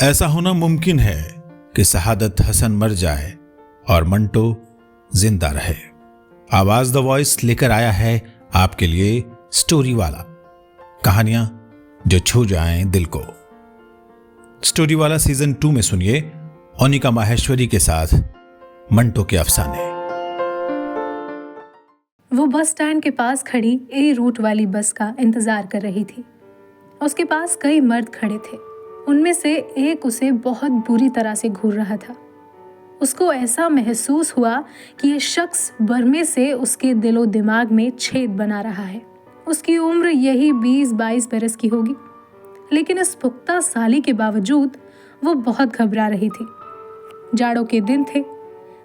ऐसा होना मुमकिन है कि सहादत हसन मर जाए और मंटो जिंदा रहे। आवाज द वॉइस लेकर आया है आपके लिए स्टोरी वाला, कहानियां जो छू जाएं दिल को। स्टोरी वाला सीजन 2 में सुनिए ओनिका माहेश्वरी के साथ मंटो के अफसाने। वो बस स्टैंड के पास खड़ी ए रूट वाली बस का इंतजार कर रही थी। उसके पास कई मर्द खड़े थे। उनमें से एक उसे बहुत बुरी तरह से घूर रहा था। उसको ऐसा महसूस हुआ कि ये शख्स बरमे से उसके दिलो दिमाग में छेद बना रहा है। उसकी उम्र यही 20-22 बरस की होगी, लेकिन इस पुख्ता साली के बावजूद वो बहुत घबरा रही थी। जाड़ों के दिन थे,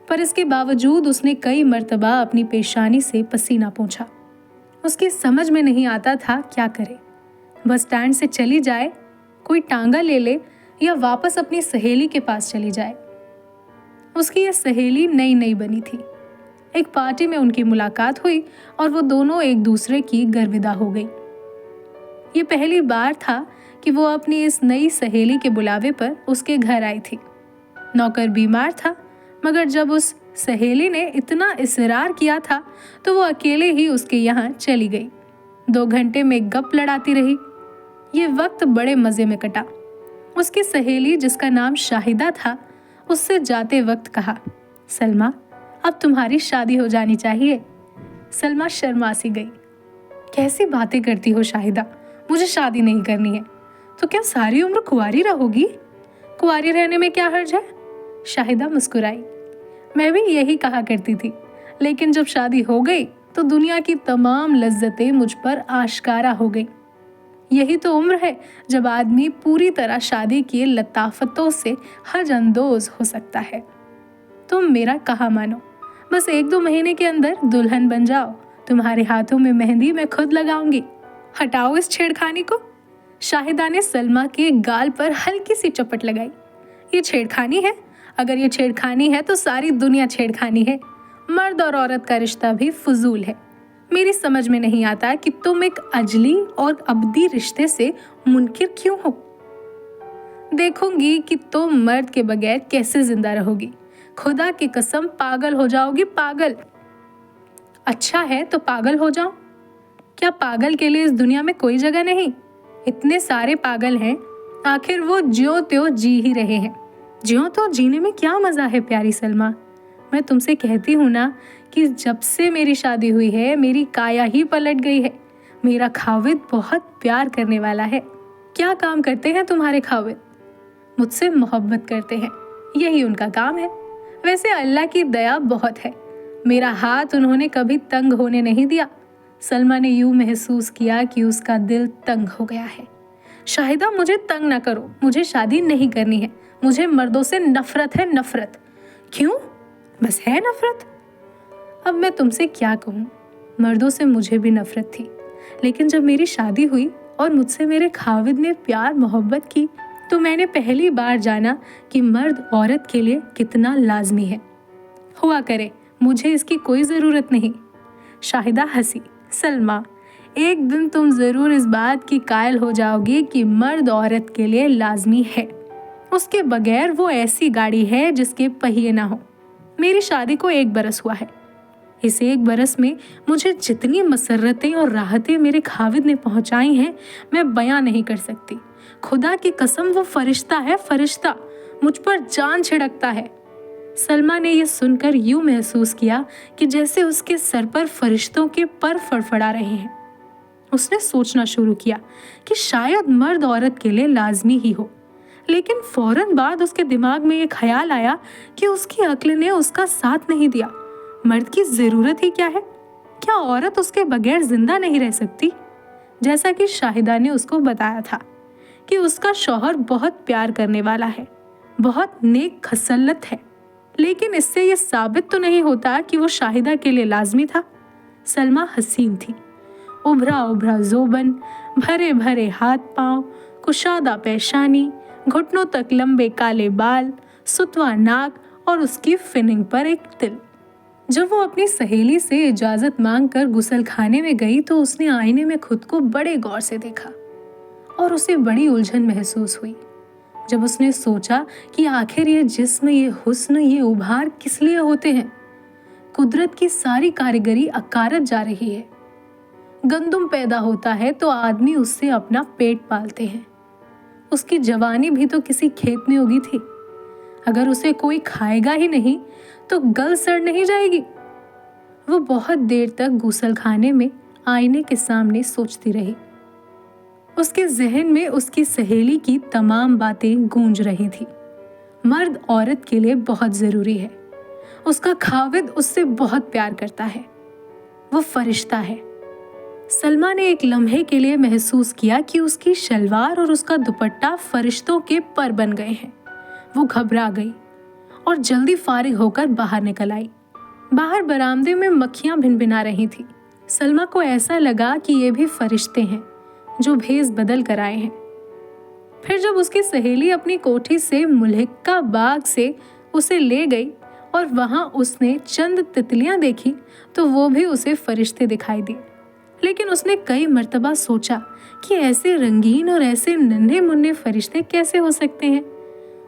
पर इसके बावजूद उसने कई मर्तबा अपनी पेशानी से पसीना पोंछा। उसकी समझ में नहीं आता था क्या करे। बस स्टैंड से चली जाए, कोई टांगा ले ले, या वापस अपनी सहेली के पास चली जाए। उसकी यह सहेली नई नई बनी थी। एक पार्टी में उनकी मुलाकात हुई और वो दोनों एक दूसरे की गर्विदा हो गई। ये पहली बार था कि वो अपनी इस नई सहेली के बुलावे पर उसके घर आई थी। नौकर बीमार था, मगर जब उस सहेली ने इतना इसरार किया था तो वो अकेले ही उसके यहाँ चली गई। 2 घंटे में गप लड़ाती रही। ये वक्त बड़े मजे में कटा। उसकी सहेली, जिसका नाम शाहिदा था, उससे जाते वक्त कहा, सलमा, अब तुम्हारी शादी हो जानी चाहिए। सलमा शर्मा सी गई। कैसी बातें करती हो शाहिदा, मुझे शादी नहीं करनी है। तो क्या सारी उम्र कुंवारी रहोगी? कुंवारी रहने में क्या हर्ज है? शाहिदा मुस्कुराई। मैं भी यही कहा करती थी, लेकिन जब शादी हो गई तो दुनिया की तमाम लज्जतें मुझ पर आश्कारा हो गई। यही तो उम्र है जब आदमी पूरी तरह शादी की लताफतों से हज अंदोज हो सकता है। तुम मेरा कहा मानो, बस 1-2 महीने के अंदर दुल्हन बन जाओ। तुम्हारे हाथों में मेहंदी मैं खुद लगाऊंगी। हटाओ इस छेड़खानी को। शाहिदा ने सलमा के गाल पर हल्की सी चपट लगाई। ये छेड़खानी है? अगर ये छेड़खानी है तो सारी दुनिया छेड़खानी है। मर्द और औरत का रिश्ता भी फजूल है। मेरी समझ में नहीं आता कि तुम एक अजली और अबदी रिश्ते से मुनकिर क्यों हो। देखूंगी कि तुम मर्द के बगैर कैसे जिंदा रहोगी। खुदा की कसम पागल हो जाओगी, पागल। अच्छा है तो पागल हो जाओ। क्या पागल के लिए इस दुनिया में कोई जगह नहीं? इतने सारे पागल हैं, आखिर वो ज्यों त्यों जी ही रहे हैं। ज्यों तो जीने में क्या मजा है प्यारी सलमा। मैं तुमसे कहती हूँ ना कि जब से मेरी शादी हुई है मेरी काया ही पलट गई है। मेरा खाविद बहुत प्यार करने वाला है। क्या काम करते हैं तुम्हारे खाविद? मुझसे मोहब्बत करते हैं, यही उनका काम है। वैसे अल्लाह की दया बहुत है, मेरा हाथ उन्होंने कभी तंग होने नहीं दिया। सलमा ने यूं महसूस किया कि उसका दिल तंग हो गया है। शाहिदा, मुझे तंग ना करो, मुझे शादी नहीं करनी है। मुझे मर्दों से नफरत है, नफरत। क्यों? बस है नफरत? अब मैं तुमसे क्या कहूँ। मर्दों से मुझे भी नफरत थी, लेकिन जब मेरी शादी हुई और मुझसे मेरे खाविद ने प्यार मोहब्बत की तो मैंने पहली बार जाना कि मर्द औरत के लिए कितना लाजमी है। हुआ करे, मुझे इसकी कोई ज़रूरत नहीं। शाहिदा हंसी। सलमा, एक दिन तुम ज़रूर इस बात की कायल हो जाओगी कि मर्द औरत के लिए लाजमी है। उसके बगैर वो ऐसी गाड़ी है जिसके पहिए ना हो। मेरी शादी को 1 बरस हुआ है। इस 1 बरस में मुझे जितनी मसरतें और राहतें मेरे खाविद ने पहुंचाई हैं मैं बयां नहीं कर सकती। खुदा की कसम, वो फरिश्ता है, फरिश्ता। मुझ पर जान छिड़कता है। सलमा ने यह सुनकर यूं महसूस किया कि जैसे उसके सर पर फरिश्तों के पर फड़फड़ा रहे हैं। उसने सोचना शुरू किया कि शायद मर्द औरत के लिए लाजमी ही हो, लेकिन फौरन बाद उसके दिमाग में ये ख्याल आया कि उसकी अक्ल ने उसका साथ नहीं दिया। मर्द की ज़रूरत ही क्या है? क्या औरत उसके बगैर जिंदा नहीं रह सकती? जैसा कि शाहिदा ने उसको बताया था कि उसका शौहर बहुत प्यार करने वाला है, बहुत नेक खसलत है, लेकिन इससे ये साबित तो नहीं होता कि वो शाहिदा के लिए लाजमी था। सलमा हसीन थी। उभरा उभरा ज़ोबन, भरे भरे हाथ पांव, कुशादा पेशानी, घुटनों तक लंबे काले बाल, सुतवा नाक और उसकी फिनिंग पर एक तिल। जब वो अपनी सहेली से इजाज़त मांगकर गुसल खाने में गई तो उसने आईने में खुद को बड़े गौर से देखा और उसे बड़ी उलझन महसूस हुई। जब उसने सोचा कि आखिर ये जिस्म, ये हुस्न, ये उभार किस लिए होते हैं। कुदरत की सारी कारीगरी अकारत जा रही है। गंदुम पैदा होता है तो आदमी उससे अपना पेट पालते हैं। उसकी जवानी भी तो किसी खेत में उगी थी। अगर उसे कोई खाएगा ही नहीं तो गल सड़ नहीं जाएगी। वो बहुत देर तक गुसलखाने में आईने के सामने सोचती रही। उसके जहन में उसकी सहेली की तमाम बातें गूंज रही थी। मर्द औरत के लिए बहुत जरूरी है। उसका खाविद उससे बहुत प्यार करता है। वो फरिश्ता है। सलमा ने एक लम्हे के लिए महसूस किया कि उसकी शलवार और उसका दुपट्टा फरिश्तों के पर बन गए हैं। वो घबरा गई और जल्दी फारिग होकर बाहर निकल आई। बाहर बरामदे में मक्खियां भिनभिना रही थी। सलमा को ऐसा लगा कि ये भी फरिश्ते हैं जो भेस बदल कर आए हैं। फिर जब उसकी सहेली अपनी कोठी से मुल्हिका बाग से उसे ले गई और वहां उसने चंद तितलियां देखी तो वो भी उसे फरिश्ते दिखाई दिए। लेकिन उसने कई मर्तबा सोचा कि ऐसे रंगीन और ऐसे नन्हे मुन्ने फरिश्ते कैसे हो सकते हैं।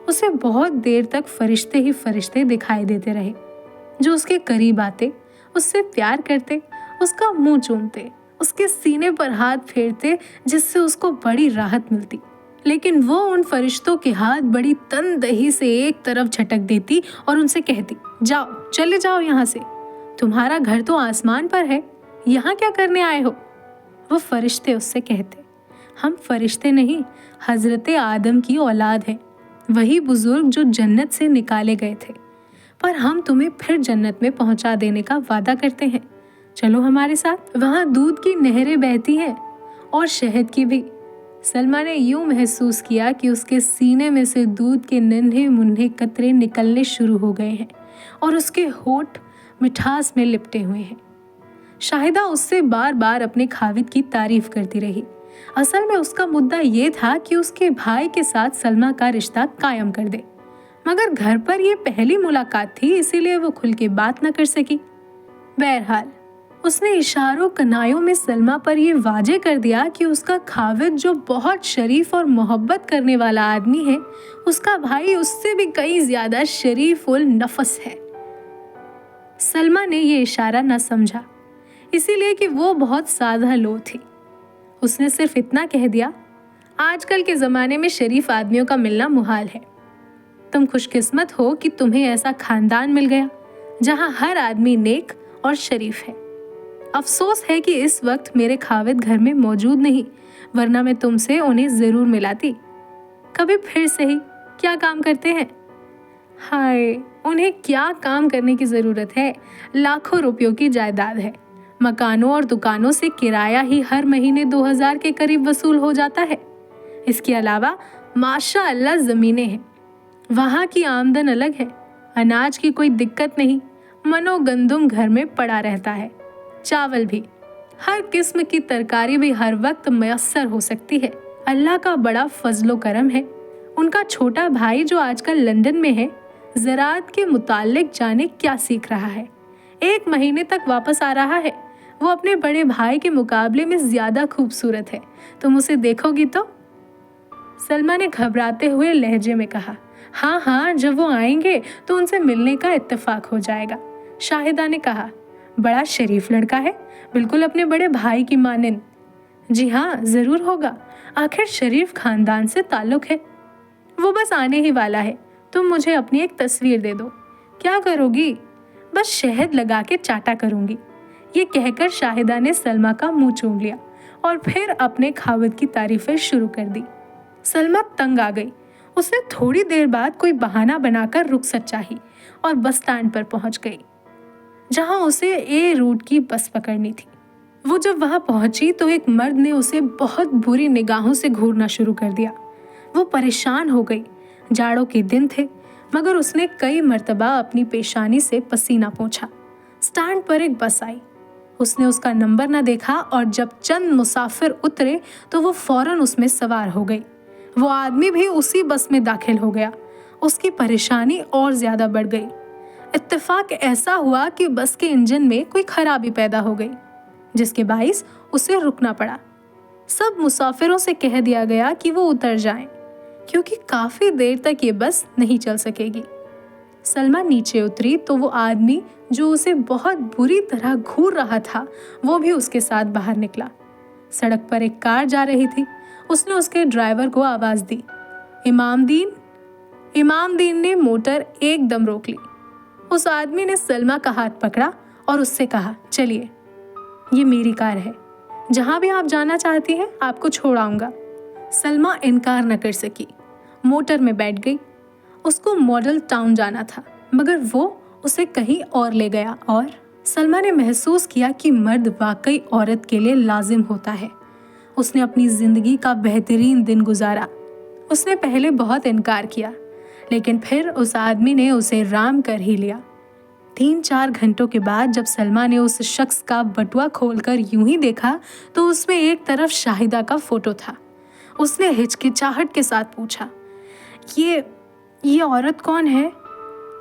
उसे बहुत देर तक फरिश्ते ही फरिश्ते दिखाई देते रहे जो उसके करीब आते, उससे प्यार करते, उसका मुंह चूमते, उसके सीने पर हाथ फेरते, जिससे उसको बड़ी राहत मिलती। लेकिन वो उन फरिश्तों के हाथ बड़ी तनदही से एक तरफ झटक देती और उनसे कहती, जाओ, चले जाओ यहाँ से, तुम्हारा घर तो आसमान पर है, यहाँ क्या करने आए हो। वो फरिश्ते उससे कहते, हम फरिश्ते नहीं, हजरत आदम की औलाद हैं, वही बुजुर्ग जो जन्नत से निकाले गए थे, पर हम तुम्हें फिर जन्नत में पहुंचा देने का वादा करते हैं, चलो हमारे साथ। वहां दूध की नहरें बहती हैं और शहद की भी। सलमा ने यूं महसूस किया कि उसके सीने में से दूध के नन्हे मुन्ने कतरे निकलने शुरू हो गए हैं और उसके होठ मिठास में लिपटे हुए हैं। शाहिदा उससे बार बार अपने खाविद की तारीफ करती रही। असल में उसका मुद्दा ये था कि उसके भाई के साथ सलमा का रिश्ता कायम कर दे, मगर घर पर यह पहली मुलाकात थी, इसीलिए वो खुल के बात न कर सकी। बहरहाल उसने इशारों कनायों में सलमा पर यह वाजे कर दिया कि उसका खाविद जो बहुत शरीफ और मोहब्बत करने वाला आदमी है, उसका भाई उससे भी कहीं ज्यादा शरीफ उल नफस है। सलमा ने यह इशारा न समझा, इसीलिए कि वो बहुत सादा लो थी। उसने सिर्फ इतना कह दिया, आजकल के ज़माने में शरीफ आदमियों का मिलना मुहाल है। तुम खुशकिस्मत हो कि तुम्हें ऐसा खानदान मिल गया जहां हर आदमी नेक और शरीफ है। अफसोस है कि इस वक्त मेरे खाविद घर में मौजूद नहीं, वरना मैं तुमसे उन्हें ज़रूर मिलाती। कभी फिर सही, क्या काम करते हैं? हाय, उन्हें क्या काम करने की ज़रूरत है? लाखों रुपयों की जायदाद है। मकानों और दुकानों से किराया ही हर महीने 2000 के करीब वसूल हो जाता है। इसके अलावा माशाअल्लाह ज़मीनें हैं। वहाँ की आमदन अलग है। अनाज की कोई दिक्कत नहीं, मनो गंदुम घर में पड़ा रहता है, चावल भी, हर किस्म की तरकारी भी हर वक्त मयस्सर हो सकती है। अल्लाह का बड़ा फजलो करम है। उनका छोटा भाई जो आजकल लंदन में है, ज़राअत के मुताल्लिक जाने क्या सीख रहा है। 1 महीने तक वापस आ रहा है। वो अपने बड़े भाई के मुकाबले में ज्यादा खूबसूरत है, तुम उसे देखोगी तो। सलमा ने घबराते हुए लहजे में कहा, हाँ हाँ, जब वो आएंगे तो उनसे मिलने का इत्तेफाक हो जाएगा। शाहिदा ने कहा, बड़ा शरीफ लड़का है, बिल्कुल अपने बड़े भाई की मानिंद। जी हाँ, जरूर होगा, आखिर शरीफ खानदान से ताल्लुक है। वो बस आने ही वाला है, तुम मुझे अपनी एक तस्वीर दे दो। क्या करोगी? बस शहद लगा के चाटा करूंगी। ये कहकर शाहिदा ने सलमा का मुंह चूम लिया और फिर अपने खाविद की तारीफें शुरू कर दी। सलमा तंग आ गई। उसे थोड़ी देर बाद कोई बहाना बनाकर रुखसत चाही और बस स्टैंड पर पहुंच गई, जहां उसे ए रूट की बस पकड़नी थी। वो जब वहां पहुंची तो एक मर्द ने उसे बहुत बुरी निगाहों से घूरना शुरू कर दिया। वो परेशान हो गई। जाड़ों के दिन थे, मगर उसने कई मर्तबा अपनी पेशानी से पसीना पोंछा। स्टैंड पर एक बस आई। उसने उसका नंबर न देखा और जब चंद मुसाफिर उतरे तो वो फौरन उसमें सवार हो गई। वो आदमी भी उसी बस में दाखिल हो गया। उसकी परेशानी और ज्यादा बढ़ गई। इत्तेफाक ऐसा हुआ कि बस के इंजन में कोई खराबी पैदा हो गई, जिसके बाइस उसे रुकना पड़ा। सब मुसाफिरों से कह दिया गया कि वो उतर जाएं। क्योंकि काफी देर तक ये बस नहीं चल सकेगी। सलमा नीचे उतरी तो वो आदमी जो उसे बहुत बुरी तरह घूर रहा था वो भी उसके साथ बाहर निकला। सड़क पर एक कार जा रही थी। उसने उसके ड्राइवर को आवाज दी, इमामदीन। इमामदीन ने मोटर एकदम रोक ली। उस आदमी ने सलमा का हाथ पकड़ा और उससे कहा, चलिए, ये मेरी कार है, जहां भी आप जाना चाहती हैं आपको छोड़ आऊंगा। सलमा इनकार न कर सकी, मोटर में बैठ गई। उसको मॉडल टाउन जाना था, मगर वो उसे कहीं और ले गया और सलमा ने महसूस किया कि मर्द वाकई औरत के लिए लाजिम होता है। उसने अपनी जिंदगी का बेहतरीन दिन गुजारा। उसने पहले बहुत इनकार किया, लेकिन फिर उस आदमी ने उसे राम कर ही लिया। 3-4 घंटों के बाद जब सलमा ने उस शख्स का बटुआ खोलकर यूं ही देखा तो उसमें एक तरफ शाहिदा का फोटो था। उसने हिचकिचाहट के साथ पूछा, ये औरत कौन है?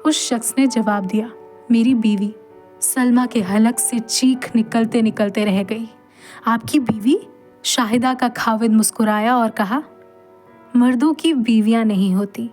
उस शख्स ने जवाब दिया, मेरी बीवी। सलमा के हलक से चीख निकलते निकलते रह गई। आपकी बीवी? शाहिदा का खाविद मुस्कुराया और कहा, मर्दों की बीवियां नहीं होती,